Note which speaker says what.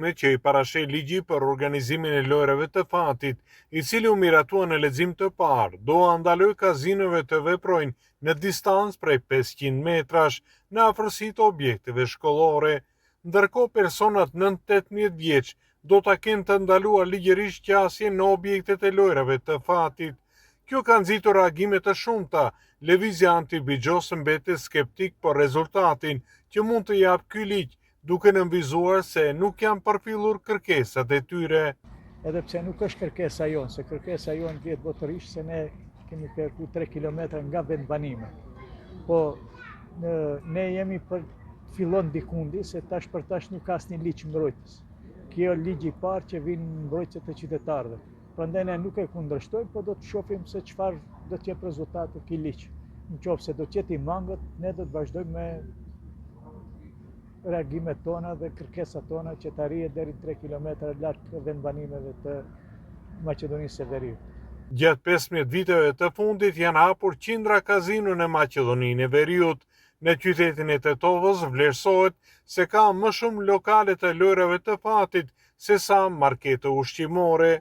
Speaker 1: me që i parashej ligji për organizimin e lojrave të fatit, i cili u miratua në lexim të parë, do andaloj kazinove të veprojnë në distancë prej 500 metrash në afërsi të objekteve shkollore, ndërkohë personat nën 18 vjeç do ta kenë të ndaluar ligjërisht qasjen në objektet e lojrave të fatit. Kjo ka nxitur reagime të shumta. Lëvizja anti-bigjos mbetet skeptik për rezultatin që mund të japë ky ligj, duke nënvizuar se nuk janë përfillur kërkesat e tyre.
Speaker 2: Edhe pse nuk është kërkesa jonë, se kërkesa jonë vjetë botërisht se ne kemi kërku 3 kilometra nga vendbanime. Po ne jemi për fillon dikundi se tash për tash nuk ka asnjë ligj mbrojtës. Kjo ligji i parë që vjen mbrojtje të qytetarëve. Prandaj ne nuk e kundërshtojmë, po do të shohim se çfarë do të jetë rezultati ky ligj. Nëse do të jetë i mangët, ne do të vazhdojmë me reagimet tona dhe kërkesat tona që të arrihet deri 3 kilometra larg vendbanimeve të Maqedonisë së Veriut.
Speaker 1: Gjatë 15 viteve të fundit janë hapur qindra kazino në Maqedoninë e Veriut. Në qytetin e Tetovës vlerësohet se ka më shumë lokale të lojrave të fatit se sa markete ushqimore.